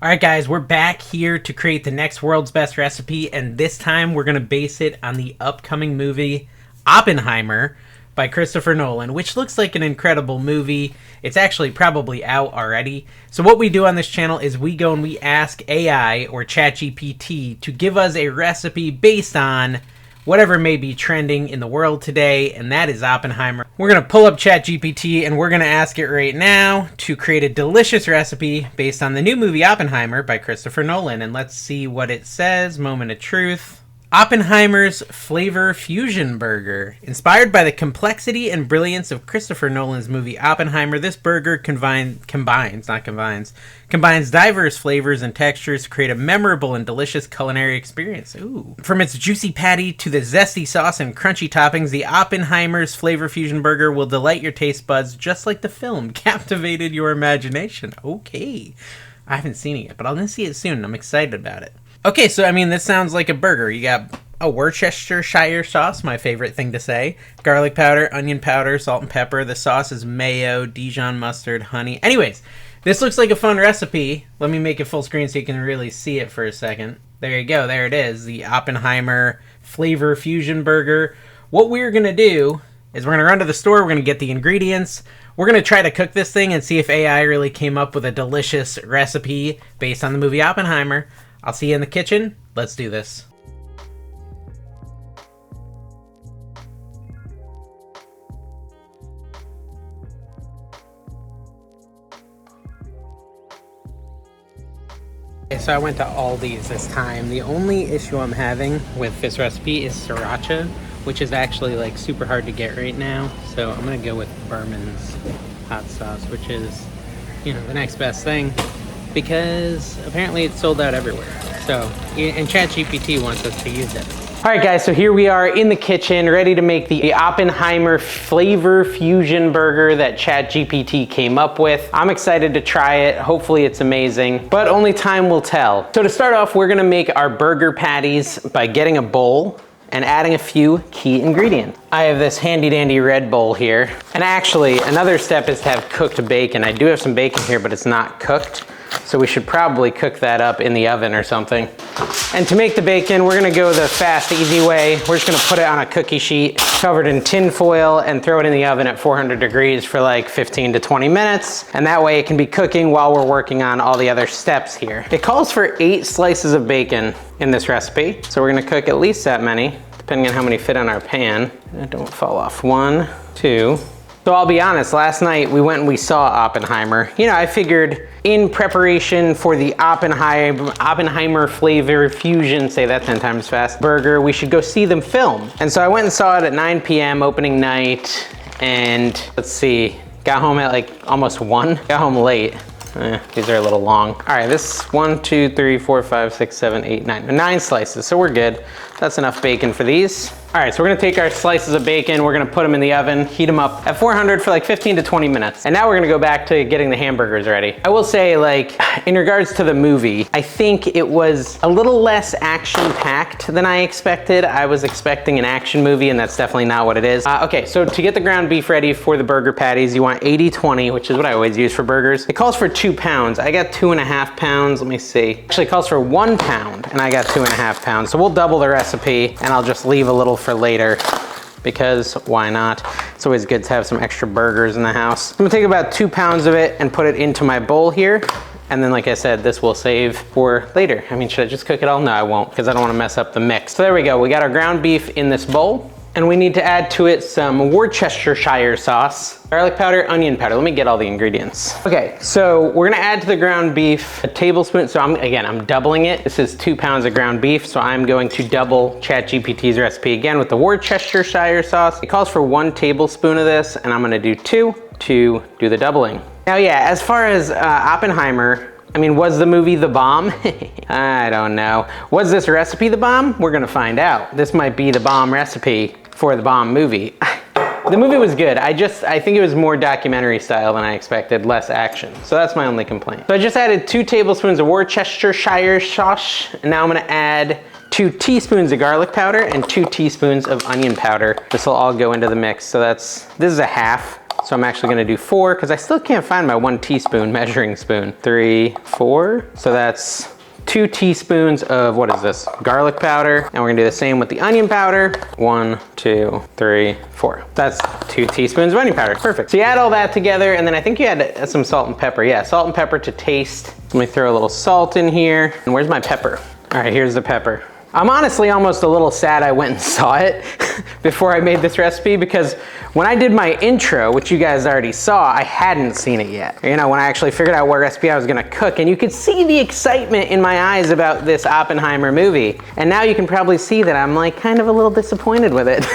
Alright guys, we're back here to create the next world's best recipe, and this time we're going to base it on the upcoming movie Oppenheimer by Christopher Nolan, which looks like an incredible movie. It's actually probably out already. So what we do on this channel is we go and we ask AI or ChatGPT to give us a recipe based on whatever may be trending in the world today, and that is Oppenheimer. We're going to pull up ChatGPT and we're going to ask it right now to create a delicious recipe based on the new movie Oppenheimer by Christopher Nolan. And let's see what it says. Moment of truth. Oppenheimer's Flavor Fusion Burger. Inspired by the complexity and brilliance of Christopher Nolan's movie Oppenheimer, this burger combines diverse flavors and textures to create a memorable and delicious culinary experience. Ooh. From its juicy patty to the zesty sauce and crunchy toppings, the Oppenheimer's Flavor Fusion Burger will delight your taste buds just like the film captivated your imagination. Okay. I haven't seen it yet, but I'm going to see it soon. I'm excited about it. Okay, so I mean, this sounds like a burger. You got a Worcestershire sauce, my favorite thing to say. Garlic powder, onion powder, salt and pepper. The sauce is mayo, Dijon mustard, honey. Anyways, this looks like a fun recipe. Let me make it full screen so you can really see it for a second. There you go. There it is. The Oppenheimer Flavor Fusion Burger. What we're going to do is we're going to run to the store. We're going to get the ingredients. We're going to try to cook this thing and see if AI really came up with a delicious recipe based on the movie Oppenheimer. I'll see you in the kitchen. Let's do this. Okay, so I went to Aldi's this time. The only issue I'm having with this recipe is sriracha, which is actually like super hard to get right now. So I'm gonna go with Berman's hot sauce, which is, you know, the next best thing, because apparently it's sold out everywhere. So, and ChatGPT wants us to use it. All right guys, so here we are in the kitchen, ready to make the Oppenheimer Flavor Fusion Burger that ChatGPT came up with. I'm excited to try it. Hopefully it's amazing, but only time will tell. So to start off, we're gonna make our burger patties by getting a bowl and adding a few key ingredients. I have this handy dandy red bowl here. And actually, another step is to have cooked bacon. I do have some bacon here, but it's not cooked. So we should probably cook that up in the oven or something. And to make the bacon, we're gonna go the fast, easy way. We're just gonna put it on a cookie sheet covered in tin foil and throw it in the oven at 400 degrees for like 15 to 20 minutes. And that way it can be cooking while we're working on all the other steps here. It calls for 8 slices of bacon in this recipe. So we're gonna cook at least that many, depending on how many fit on our pan. Don't fall off. 1, 2. So I'll be honest, last night we went and we saw Oppenheimer. You know, I figured in preparation for the Oppenheimer Flavor Fusion, say that 10 times fast, burger, we should go see them film. And so I went and saw it at 9 p.m. opening night, and let's see, got home at like almost 1. Got home late. These are a little long. All right, this 1, 2, 3, 4, 5, 6, 7, 8, 9. 9 slices, so we're good. That's enough bacon for these. All right, so we're gonna take our slices of bacon, we're gonna put them in the oven, heat them up at 400 for like 15 to 20 minutes. And now we're gonna go back to getting the hamburgers ready. I will say, like, in regards to the movie, I think it was a little less action-packed than I expected. I was expecting an action movie, and that's definitely not what it is. Okay, so to get the ground beef ready for the burger patties, you want 80-20, which is what I always use for burgers. It calls for 2 pounds. I got 2.5 pounds, let me see. Actually, it calls for 1 pound, and I got 2.5 pounds. So we'll double the recipe, and I'll just leave a little for later, because why not? It's always good to have some extra burgers in the house. I'm gonna take about 2 pounds of it and put it into my bowl here. And then, like I said, this will save for later. I mean, should I just cook it all? No, I won't, because I don't want to mess up the mix. So there we go. We got our ground beef in this bowl, and we need to add to it some Worcestershire sauce, garlic powder, onion powder. Let me get all the ingredients. Okay, so we're gonna add to the ground beef a tablespoon. So I'm doubling it. This is 2 pounds of ground beef, so I'm going to double ChatGPT's recipe again with the Worcestershire sauce. It calls for 1 tablespoon of this, and I'm gonna do 2 to do the doubling. Now, yeah, as far as Oppenheimer, I mean, was the movie the bomb? I don't know. Was this recipe the bomb? We're gonna find out. This might be the bomb recipe for the bomb movie. The movie was good. I think it was more documentary style than I expected, less action. So that's my only complaint. So I just added 2 tablespoons of Worcestershire sauce, and now I'm gonna add 2 teaspoons of garlic powder and 2 teaspoons of onion powder. This will all go into the mix. So this is a half. So I'm actually gonna do 4 because I still can't find my 1 teaspoon measuring spoon. 3, 4. So that's 2 teaspoons of, what is this? Garlic powder. And we're gonna do the same with the onion powder. 1, 2, 3, 4. That's 2 teaspoons of onion powder. Perfect. So you add all that together, and then I think you add some salt and pepper. Yeah, salt and pepper to taste. Let me throw a little salt in here. And where's my pepper? All right, here's the pepper. I'm honestly almost a little sad I went and saw it before I made this recipe, because when I did my intro, which you guys already saw, I hadn't seen it yet. You know, when I actually figured out what recipe I was gonna cook, and you could see the excitement in my eyes about this Oppenheimer movie. And now you can probably see that I'm like kind of a little disappointed with it.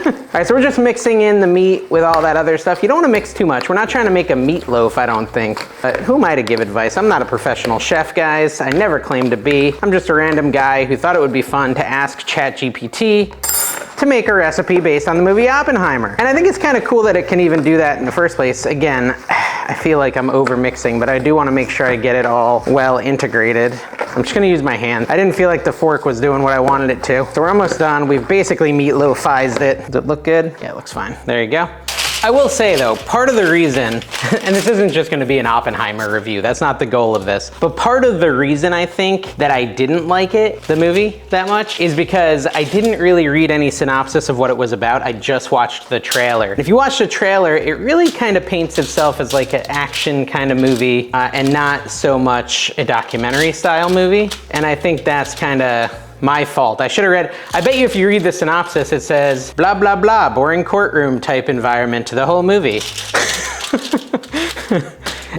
All right, so we're just mixing in the meat with all that other stuff. You don't wanna mix too much. We're not trying to make a meatloaf, I don't think. But who am I to give advice? I'm not a professional chef, guys. I never claimed to be. I'm just a random guy who thought it would be fun to ask ChatGPT to make a recipe based on the movie Oppenheimer. And I think it's kind of cool that it can even do that in the first place. Again, I feel like I'm over mixing, but I do want to make sure I get it all well integrated. I'm just gonna use my hand. I didn't feel like the fork was doing what I wanted it to. So we're almost done. We've basically meatloafized it. Does it look good? Yeah, it looks fine. There you go. I will say though, part of the reason, and this isn't just gonna be an Oppenheimer review, that's not the goal of this, but part of the reason I think that I didn't like it, the movie, that much, is because I didn't really read any synopsis of what it was about. I just watched the trailer. If you watch the trailer, it really kind of paints itself as like an action kind of movie and not so much a documentary style movie. And I think that's kind of my fault. I should have read, I bet you if you read the synopsis, it says, blah, blah, blah, boring courtroom type environment to the whole movie.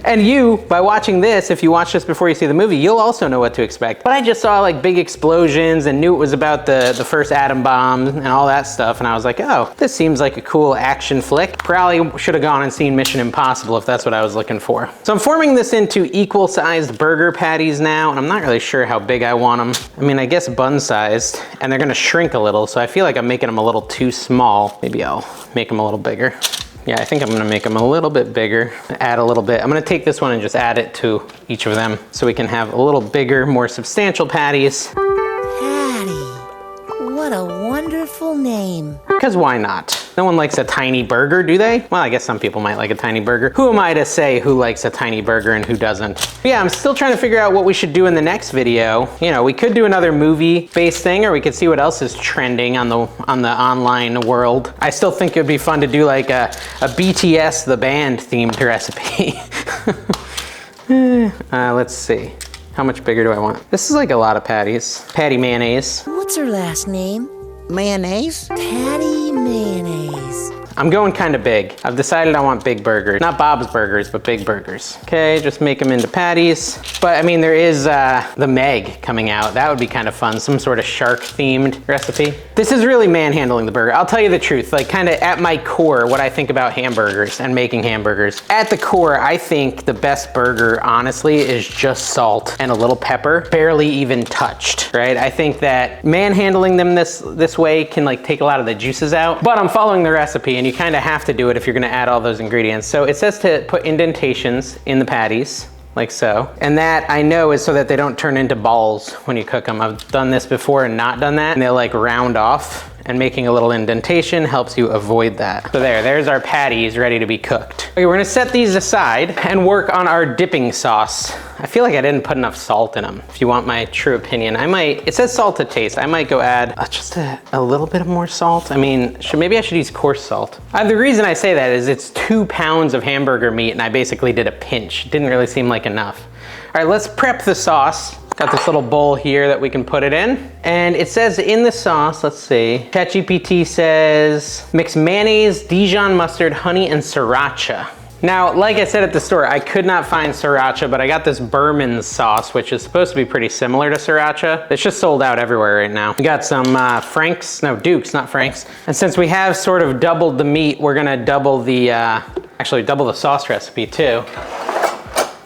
And you, by watching this, if you watch this before you see the movie, you'll also know what to expect. But I just saw like big explosions and knew it was about the first atom bomb and all that stuff. And I was like, oh, this seems like a cool action flick. Probably should have gone and seen Mission Impossible if that's what I was looking for. So I'm forming this into equal sized burger patties now. And I'm not really sure how big I want them. I mean, I guess bun sized, and they're gonna shrink a little. So I feel like I'm making them a little too small. Maybe I'll make them a little bigger. Yeah, I think I'm gonna make them a little bit bigger, add a little bit. I'm gonna take this one and just add it to each of them so we can have a little bigger, more substantial patties. Patty, what a wonderful name. Because why not? No one likes a tiny burger, do they? Well, I guess some people might like a tiny burger. Who am I to say who likes a tiny burger and who doesn't? But yeah, I'm still trying to figure out what we should do in the next video. You know, we could do another movie-based thing, or we could see what else is trending on the online world. I still think it would be fun to do like a BTS, the band themed recipe. Let's see. How much bigger do I want? This is like a lot of patties. Patty mayonnaise. What's her last name? Mayonnaise? Patty mayonnaise. I'm going kind of big. I've decided I want big burgers. Not Bob's Burgers, but big burgers. Okay, just make them into patties. But I mean, there is the Meg coming out. That would be kind of fun. Some sort of shark themed recipe. This is really manhandling the burger. I'll tell you the truth, like kind of at my core, what I think about hamburgers and making hamburgers. At the core, I think the best burger, honestly, is just salt and a little pepper, barely even touched, right? I think that manhandling them this way can like take a lot of the juices out, but I'm following the recipe, and you kind of have to do it if you're gonna add all those ingredients. So it says to put indentations in the patties, like so. And that I know is so that they don't turn into balls when you cook them. I've done this before and not done that, and they'll like round off, and making a little indentation helps you avoid that. So there's our patties ready to be cooked. Okay, we're gonna set these aside and work on our dipping sauce. I feel like I didn't put enough salt in them. If you want my true opinion, I might, it says salt to taste. I might go add just a little bit of more salt. I mean, maybe I should use coarse salt. The reason I say that is it's 2 pounds of hamburger meat, and I basically did a pinch. It didn't really seem like enough. All right, let's prep the sauce. Got this little bowl here that we can put it in. And it says in the sauce, let's see, ChatGPT says, mix mayonnaise, Dijon mustard, honey, and sriracha. Now, like I said at the store, I could not find sriracha, but I got this Berman's sauce, which is supposed to be pretty similar to sriracha. It's just sold out everywhere right now. We got some Dukes, not Frank's. And since we have sort of doubled the meat, we're gonna double the, actually double the sauce recipe too,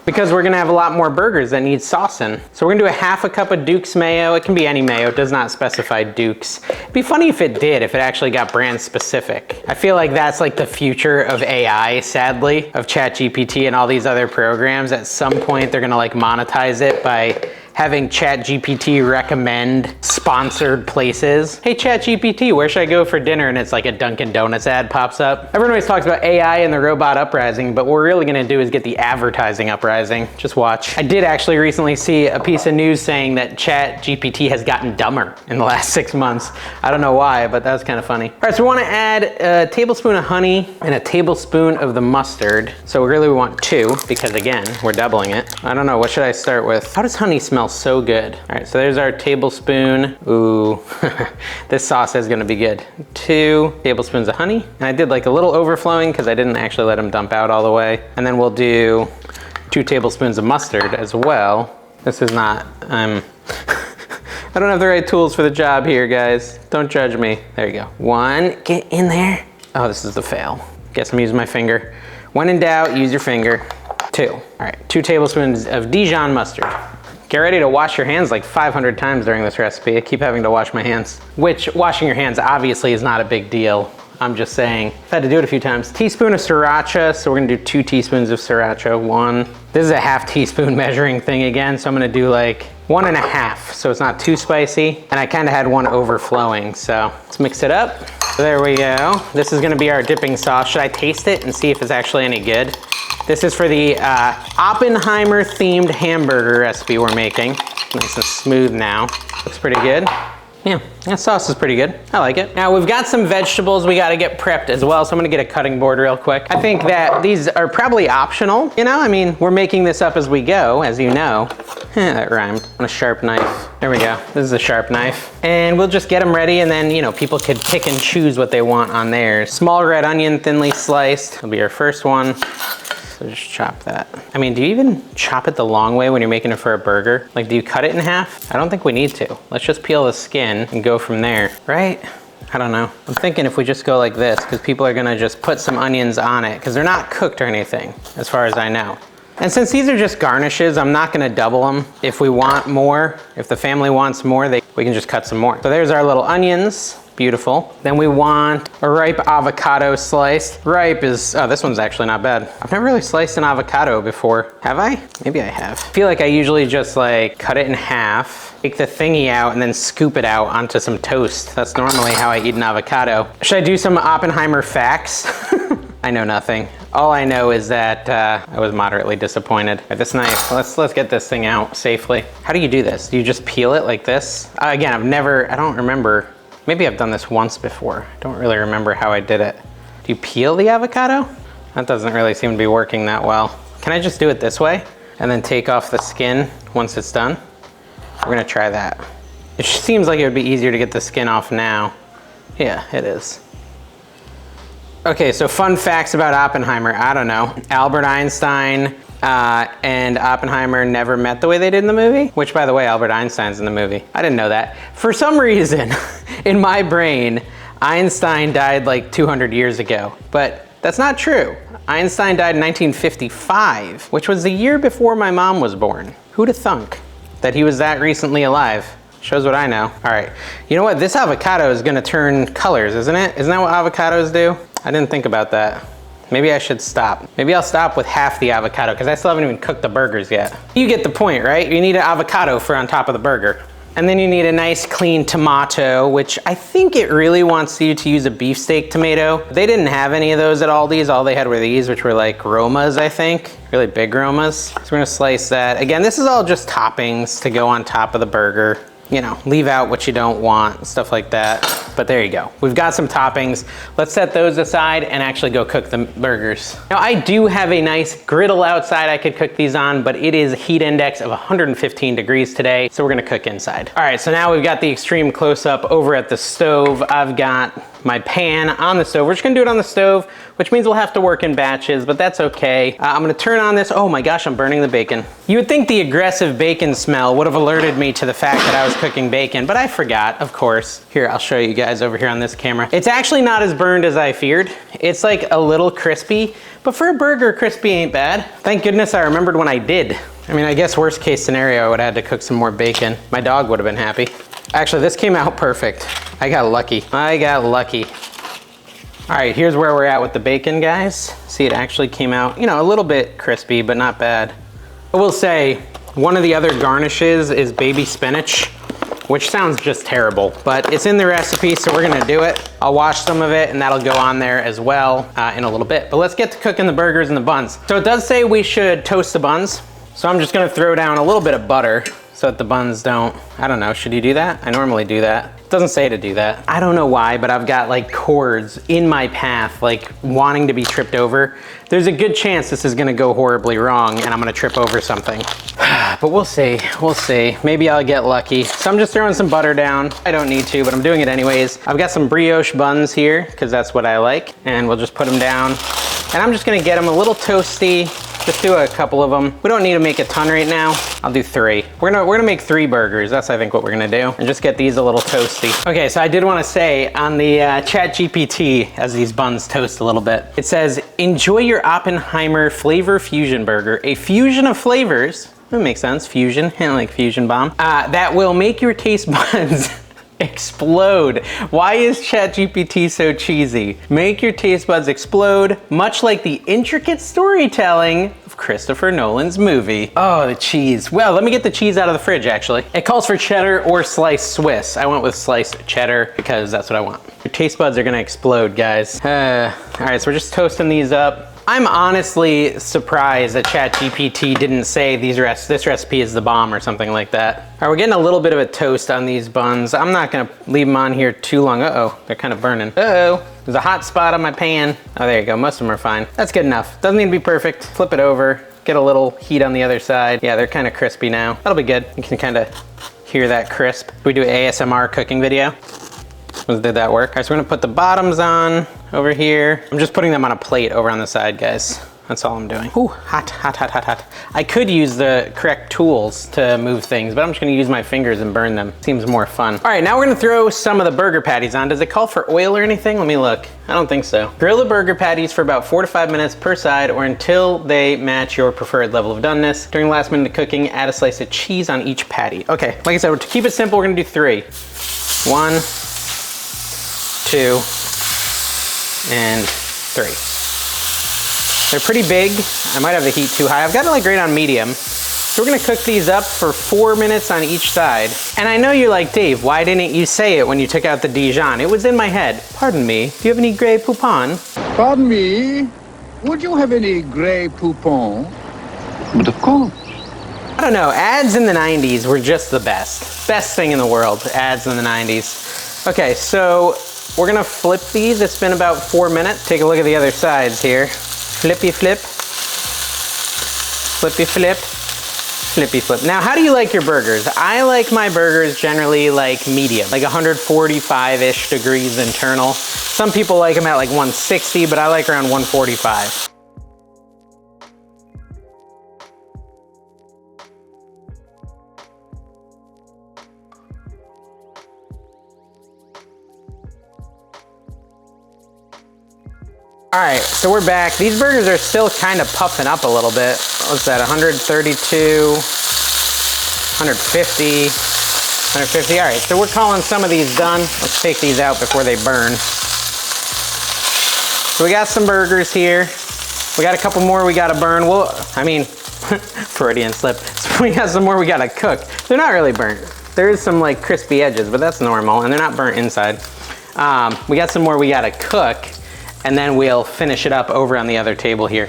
because we're gonna have a lot more burgers that need sauce in. So we're gonna do a 1/2 cup of Duke's mayo. It can be any mayo, it does not specify Duke's. It'd be funny if it did, if it actually got brand specific. I feel like that's like the future of AI, sadly, of ChatGPT and all these other programs. At some point, they're gonna like monetize it by having ChatGPT recommend sponsored places. Hey ChatGPT, where should I go for dinner? And it's like a Dunkin' Donuts ad pops up. Everyone always talks about AI and the robot uprising, but what we're really gonna do is get the advertising uprising. Just watch. I did actually recently see a piece of news saying that ChatGPT has gotten dumber in the last 6 months. I don't know why, but that was kind of funny. All right, so we wanna add a tablespoon of honey and a tablespoon of the mustard. So really we want 2 because again, we're doubling it. I don't know, what should I start with? How does honey smell so good? All right, so there's our tablespoon. Ooh, this sauce is gonna be good. 2 tablespoons of honey. And I did like a little overflowing because I didn't actually let them dump out all the way. And then we'll do 2 tablespoons of mustard as well. This is not, I don't have the right tools for the job here, guys. Don't judge me. There you go. 1, get in there. Oh, this is the fail. Guess I'm using my finger. When in doubt, use your finger. 2. All right, 2 tablespoons of Dijon mustard. Get ready to wash your hands like 500 times during this recipe. I keep having to wash my hands, which washing your hands obviously is not a big deal. I'm just saying, I've had to do it a few times. Teaspoon of sriracha, so we're gonna do 2 teaspoons of sriracha. 1. This is a half teaspoon measuring thing again, so I'm gonna do like 1.5, so it's not too spicy. And I kinda had 1 overflowing, so let's mix it up. So there we go. This is gonna be our dipping sauce. Should I taste it and see if it's actually any good? This is for the Oppenheimer themed hamburger recipe we're making. Nice and smooth now. Looks pretty good. Yeah, that sauce is pretty good. I like it. Now we've got some vegetables we gotta get prepped as well, so I'm gonna get a cutting board real quick. I think that these are probably optional, you know? I mean, we're making this up as we go, as you know. That rhymed. On a sharp knife. There we go. This is a sharp knife. And we'll just get them ready and then, you know, people could pick and choose what they want on theirs. Small red onion, thinly sliced. That'll be our first one. So just chop that. I mean, do you even chop it the long way when you're making it for a burger? Like, do you cut it in half? I don't think we need to. Let's just peel the skin and go from there, right? I don't know. I'm thinking if we just go like this, because people are gonna just put some onions on it, because they're not cooked or anything, as far as I know. And since these are just garnishes, I'm not gonna double them. If we want more, if the family wants more, we can just cut some more. So there's our little onions. Beautiful. Then we want a ripe avocado sliced. Ripe is, oh, this one's actually not bad. I've never really sliced an avocado before. Have I? Maybe I have. I feel like I usually just like cut it in half, take the thingy out, and then scoop it out onto some toast. That's normally how I eat an avocado. Should I do some Oppenheimer facts? I know nothing. All I know is that I was moderately disappointed. At this knife, let's get this thing out safely. How do you do this? Do you just peel it like this? Again, I don't remember. Maybe I've done this once before. I don't really remember how I did it. Do you peel the avocado? That doesn't really seem to be working that well. Can I just do it this way and then take off the skin once it's done? We're gonna try that. It seems like it would be easier to get the skin off now. Yeah, it is. Okay, so fun facts about Oppenheimer. I don't know. Albert Einstein and Oppenheimer never met the way they did in the movie, which by the way, Albert Einstein's in the movie. I didn't know that. For some reason, in my brain, Einstein died like 200 years ago, but that's not true. Einstein died in 1955, which was the year before my mom was born. Who'd have thunk that he was that recently alive? Shows what I know. All right, you know what? This avocado is gonna turn colors, isn't it? Isn't that what avocados do? I didn't think about that. Maybe I should stop. Maybe I'll stop with half the avocado because I still haven't even cooked the burgers yet. You get the point, right? You need an avocado for on top of the burger. And then you need a nice clean tomato, which I think it really wants you to use a beefsteak tomato. They didn't have any of those at Aldi's. All they had were these, which were like Romas, I think. Really big Romas. So we're gonna slice that. Again, this is all just toppings to go on top of the burger. You know, leave out what you don't want, stuff like that. But there you go. We've got some toppings. Let's set those aside and actually go cook the burgers. Now I do have a nice griddle outside I could cook these on, but it is a heat index of 115 degrees today, so we're gonna cook inside. All right, so now we've got the extreme close-up over at the stove. I've got my pan on the stove. We're just gonna do it on the stove, which means we'll have to work in batches, but that's okay. I'm gonna turn on this. Oh my gosh, I'm burning the bacon. You would think the aggressive bacon smell would have alerted me to the fact that I was cooking bacon, but I forgot, of course. Here, I'll show you guys over here on this camera. It's actually not as burned as I feared. It's like a little crispy, but for a burger, crispy ain't bad. Thank goodness I remembered when I did. I mean, I guess worst case scenario, I would have had to cook some more bacon. My dog would have been happy. Actually, this came out perfect. I got lucky. I got lucky. All right, here's where we're at with the bacon, guys. See, it actually came out, you know, a little bit crispy, but not bad. I will say, One of the other garnishes is baby spinach, which sounds just terrible, but it's in the recipe, so we're gonna do it. I'll wash some of it and that'll go on there as well in a little bit. But let's get to cooking the burgers and the buns. So it does say we should toast the buns. So I'm just gonna throw down a little bit of butter so that the buns don't, I don't know, should you do that? I normally do that. It doesn't say to do that. I don't know why, but I've got like cords in my path, like wanting to be tripped over. There's a good chance this is gonna go horribly wrong and I'm gonna trip over something. But we'll see, we'll see. Maybe I'll get lucky. So I'm just throwing some butter down. I don't need to, but I'm doing it anyways. I've got some brioche buns here, because that's what I like. And we'll just put them down. And I'm just gonna get them a little toasty. Just do a couple of them. We don't need to make a ton right now. I'll do 3. We're gonna make 3 burgers. That's I think what we're gonna do. And just get these a little toasty. Okay, so I did wanna say on the ChatGPT, as these buns toast a little bit, it says, enjoy your Oppenheimer flavor fusion burger. A fusion of flavors, that makes sense, fusion, like fusion bomb, that will make your taste buds explode. Why is ChatGPT so cheesy? Make your taste buds explode, much like the intricate storytelling of Christopher Nolan's movie. Oh, the cheese. Well, let me get the cheese out of the fridge, actually. It calls for cheddar or sliced Swiss. I went with sliced cheddar because that's what I want. Your taste buds are gonna explode, guys. All right, so we're just toasting these up. I'm honestly surprised that ChatGPT didn't say this recipe is the bomb or something like that. All right, we're getting a little bit of a toast on these buns. I'm not gonna leave them on here too long. Uh-oh, they're kind of burning. Uh-oh, there's a hot spot on my pan. Oh, there you go, most of them are fine. That's good enough. Doesn't need to be perfect. Flip it over, get a little heat on the other side. Yeah, they're kind of crispy now. That'll be good. You can kind of hear that crisp. We do an ASMR cooking video. Did that work? All right, so we're gonna put the bottoms on over here. I'm just putting them on a plate over on the side, guys. That's all I'm doing. Ooh, hot, hot, hot, hot, hot. I could use the correct tools to move things, but I'm just gonna use my fingers and burn them. Seems more fun. All right, now we're gonna throw some of the burger patties on. Does it call for oil or anything? Let me look. I don't think so. Grill the burger patties for about 4 to 5 minutes per side or until they match your preferred level of doneness. During the last minute of cooking, add a slice of cheese on each patty. Okay, like I said, to keep it simple, we're gonna do 3. 1, 2, and 3. They're pretty big. I might have the heat too high. I've got it like right on medium. So we're gonna cook these up for 4 minutes on each side. And I know you're like, Dave, why didn't you say it when you took out the Dijon? It was in my head. Pardon me, do you have any Grey Poupon? Pardon me, would you have any Grey Poupon? But of course. I don't know, ads in the 90s were just the best. Best thing in the world, ads in the 90s. Okay, so we're gonna flip these. It's been about 4 minutes. Take a look at the other sides here. Flippy flip. Flippy flip. Flippy flip. Now, how do you like your burgers? I like my burgers generally like medium, like 145-ish degrees internal. Some people like them at like 160, but I like around 145. All right, so we're back. These burgers are still kind of puffing up a little bit. What's that, 132, 150, 150. All right, so we're calling some of these done. Let's take these out before they burn. So we got some burgers here. We got a couple more we gotta burn. Well, I mean, Freudian slip. So we got some more we gotta cook. They're not really burnt. There is some like crispy edges, but that's normal, and they're not burnt inside. We got some more we gotta cook, and then we'll finish it up over on the other table here.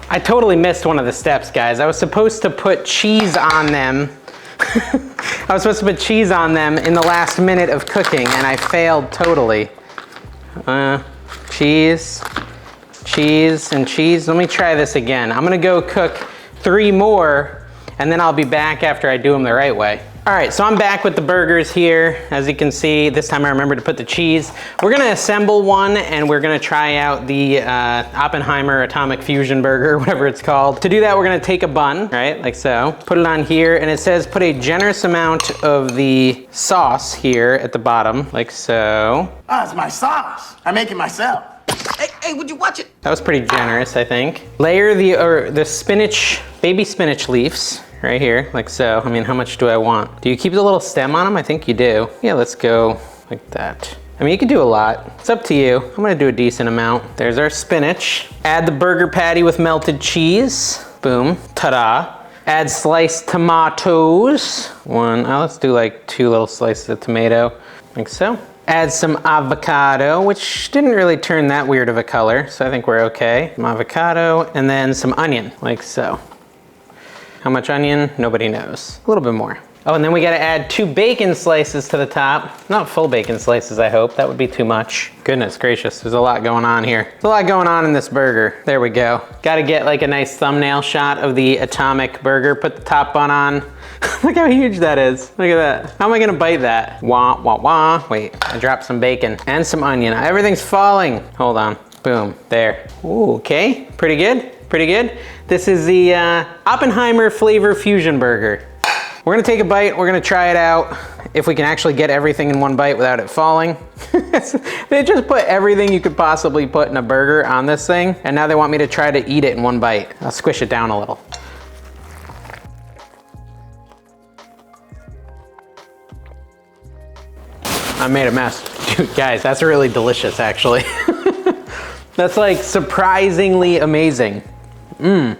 I totally missed one of the steps, guys. I was supposed to put cheese on them. I was supposed to put cheese on them in the last minute of cooking, and I failed totally. Cheese, cheese, and cheese. Let me try this again. I'm gonna go cook 3 more, and then I'll be back after I do them the right way. All right, so I'm back with the burgers here. As you can see, this time I remembered to put the cheese. We're gonna assemble one, and we're gonna try out the Oppenheimer Atomic Fusion Burger, whatever it's called. To do that, we're gonna take a bun, right, like so. Put it on here, and it says put a generous amount of the sauce here at the bottom, like so. Oh, it's my sauce. I make it myself. Hey, would you watch it? That was pretty generous, I think. Layer the spinach, baby spinach leaves, right here, like so. I mean, how much do I want? Do you keep the little stem on them? I think you do. Yeah, let's go like that. I mean, you can do a lot. It's up to you. I'm gonna do a decent amount. There's our spinach. Add the burger patty with melted cheese. Boom, ta-da. Add sliced tomatoes. Let's do like 2 little slices of tomato, like so. Add some avocado, which didn't really turn that weird of a color, so I think we're okay. Some avocado, and then some onion, like so. How much onion? Nobody knows. A little bit more. Oh, and then we gotta add 2 bacon slices to the top. Not full bacon slices, I hope. That would be too much. Goodness gracious, there's a lot going on here. There's a lot going on in this burger. There we go. Gotta get like a nice thumbnail shot of the atomic burger. Put the top bun on. Look how huge that is. Look at that. How am I gonna bite that? Wah, wah, wah. Wait, I dropped some bacon and some onion. Everything's falling. Hold on. Boom, there. Ooh, okay, pretty good, pretty good. This is the Oppenheimer Flavor Fusion Burger. We're gonna take a bite, we're gonna try it out. If we can actually get everything in one bite without it falling. They just put everything you could possibly put in a burger on this thing, and now they want me to try to eat it in one bite. I'll squish it down a little. I made a mess. Dude, guys, that's really delicious, actually. That's like surprisingly amazing. I'm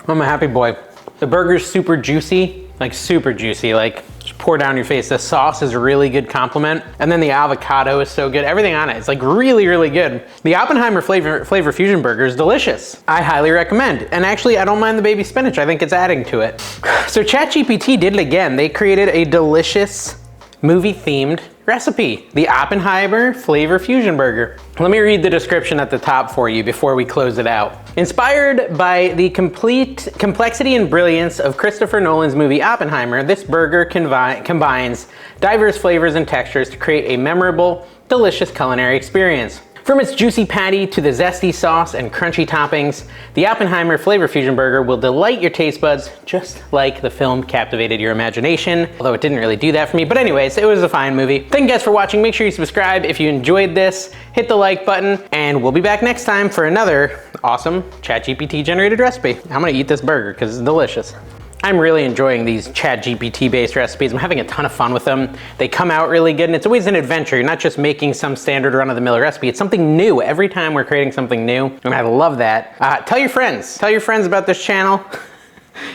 a happy boy. The burger's super juicy, like just pour down your face. The sauce is a really good compliment. And then the avocado is so good. Everything on it is like really, really good. The Oppenheimer Flavor Fusion Burger is delicious. I highly recommend. And actually, I don't mind the baby spinach. I think it's adding to it. So ChatGPT did it again. They created a delicious movie-themed recipe, the Oppenheimer Flavor Fusion Burger. Let me read the description at the top for you before we close it out. Inspired by the complexity and brilliance of Christopher Nolan's movie Oppenheimer, this burger combines diverse flavors and textures to create a memorable, delicious culinary experience. From its juicy patty to the zesty sauce and crunchy toppings, the Oppenheimer Flavor Fusion Burger will delight your taste buds just like the film captivated your imagination, although it didn't really do that for me. But anyways, it was a fine movie. Thank you guys for watching. Make sure you subscribe if you enjoyed this. Hit the like button, and we'll be back next time for another awesome ChatGPT generated recipe. I'm gonna eat this burger because it's delicious. I'm really enjoying these ChatGPT based recipes. I'm having a ton of fun with them. They come out really good, and it's always an adventure. You're not just making some standard run-of-the-mill recipe. It's something new. Every time we're creating something new, and I love that. Tell your friends. Tell your friends about this channel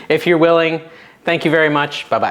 if you're willing. Thank you very much. Bye-bye.